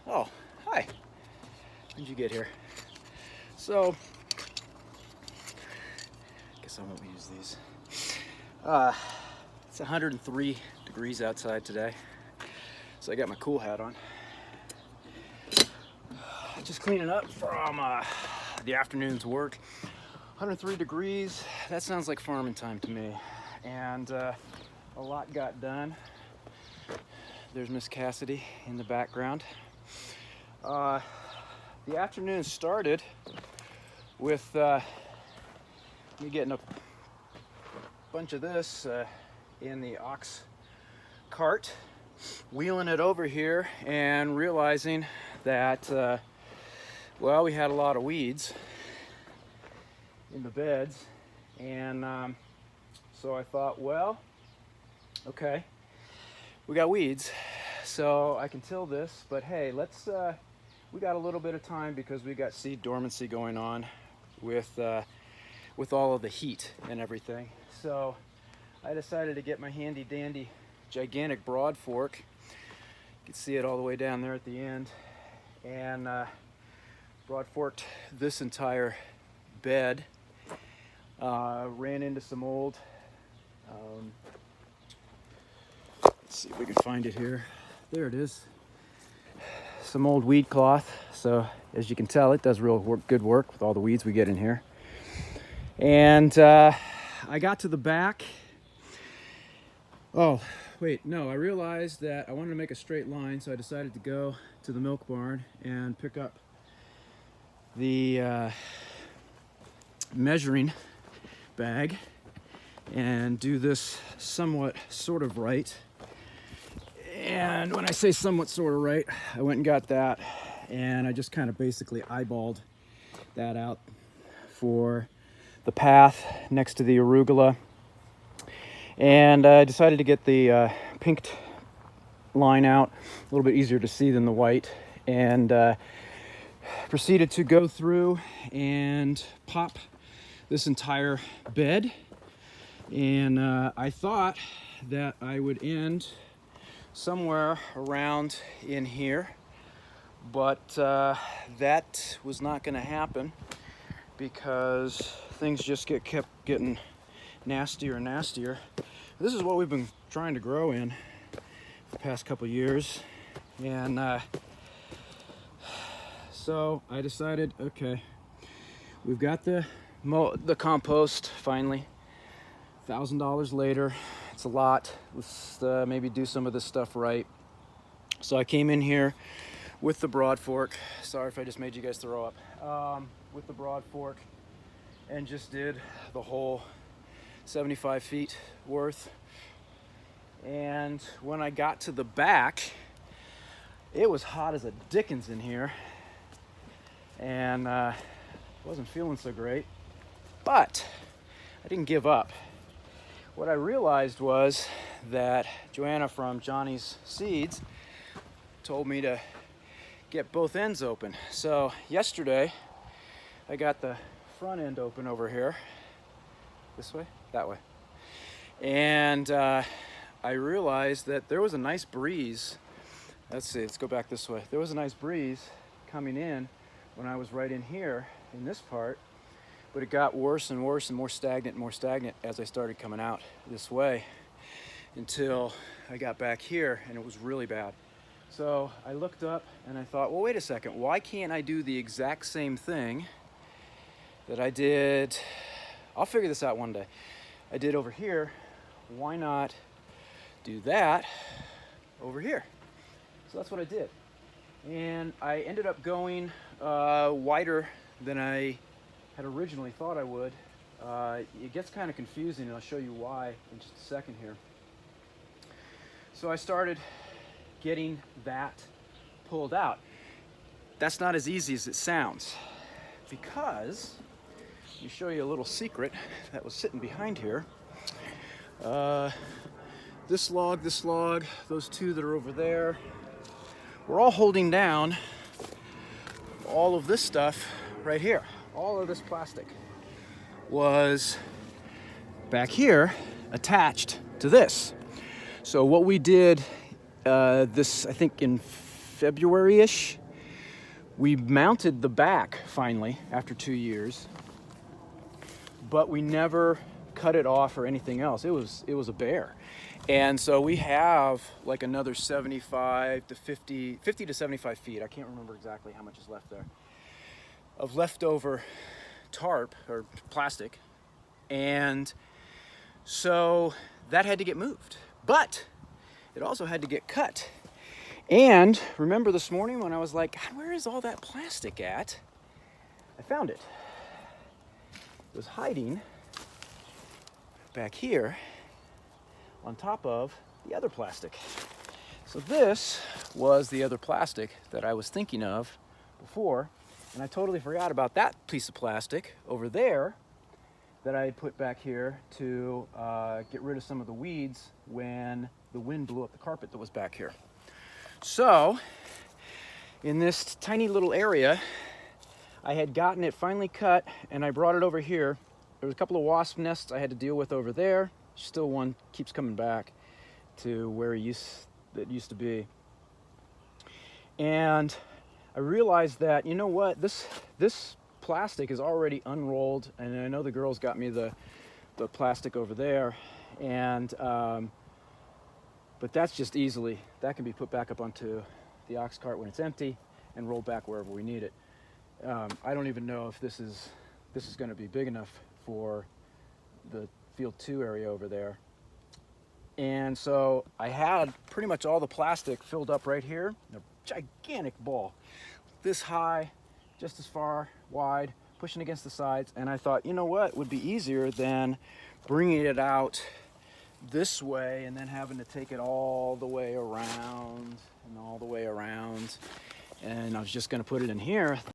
Oh, hi. When did you get here? So, guess I won't use these. It's 103 degrees outside today, so I got my cool hat on. Just cleaning up from the afternoon's work. 103 degrees, that sounds like farming time to me. And a lot got done. There's Miss Cassidy in the background. The afternoon started with me getting a bunch of this in the ox cart, wheeling it over here and realizing that, well, we had a lot of weeds in the beds. And so I thought, well, okay, we got weeds, so I can till this, but hey, let's, we got a little bit of time because we got seed dormancy going on with all of the heat and everything. So I decided to get my handy dandy gigantic broad fork. You can see it all the way down there at the end, and broad forked this entire bed. Ran into some old, let's see if we can find it here. There it is. Some old weed cloth. So as you can tell, it does real good work with all the weeds we get in here. And I got to the back. Oh, wait, no, I realized that I wanted to make a straight line, so I decided to go to the milk barn and pick up the measuring bag and do this somewhat sort of right. And when I say somewhat sort of right, I went and got that, and I just kind of basically eyeballed that out for the path next to the arugula. And I decided to get the pinked line out, a little bit easier to see than the white, and proceeded to go through and pop this entire bed. And I thought that I would end somewhere around in here, but that was not going to happen because things just kept getting nastier and nastier. This is what we've been trying to grow in the past couple years, and so I decided, okay, we've got the compost finally. $1,000 later, it's a lot. Let's maybe do some of this stuff right. So I came in here with the broad fork. Sorry if I just made you guys throw up. With the broad fork, and just did the whole 75 feet worth. And when I got to the back, it was hot as a dickens in here, and wasn't feeling so great. But I didn't give up. What I realized was that Joanna from Johnny's Seeds told me to get both ends open. So yesterday, I got the front end open over here. This way? That way. And I realized that there was a nice breeze. Let's see, let's go back this way. There was a nice breeze coming in when I was right in here in this part. But it got worse and worse and more stagnant as I started coming out this way until I got back here, and it was really bad. So I looked up and I thought, well, wait a second, why can't I do the exact same thing that I did? I'll figure this out one day. I did over here. Why not do that over here? So that's what I did. And I ended up going wider than I had originally thought I would. It gets kind of confusing, and I'll show you why in just a second here. So I started getting that pulled out. That's not as easy as it sounds, because let me show you a little secret that was sitting behind here. This log, those two that are over there, we're all holding down all of this stuff right here. All of this plastic was back here attached to this. So what we did, this, I think in February-ish. We mounted the back finally after 2 years, but we never cut it off or anything else. It was a bear. And so we have like another 75 to 50 to 75 feet. I can't remember exactly how much is left there of leftover tarp or plastic. And so that had to get moved, but it also had to get cut. And remember this morning when I was like, God, where is all that plastic at? I found it. It was hiding back here on top of the other plastic. So this was the other plastic that I was thinking of before, and I totally forgot about that piece of plastic over there that I had put back here to get rid of some of the weeds when the wind blew up the carpet that was back here. So in this tiny little area, I had gotten it finally cut and I brought it over here. There was a couple of wasp nests I had to deal with over there. Still one keeps coming back to where it used to be. And I realized that, you know what, this plastic is already unrolled, and I know the girls got me the plastic over there, and but that's just easily, that can be put back up onto the ox cart when it's empty and rolled back wherever we need it. I don't even know if this is going to be big enough for the field 2 area over there. And so I had pretty much all the plastic filled up right here, a gigantic ball this high, just as far wide, pushing against the sides. And I thought, you know what would be easier than bringing it out this way and then having to take it all the way around and all the way around. And I was just going to put it in here.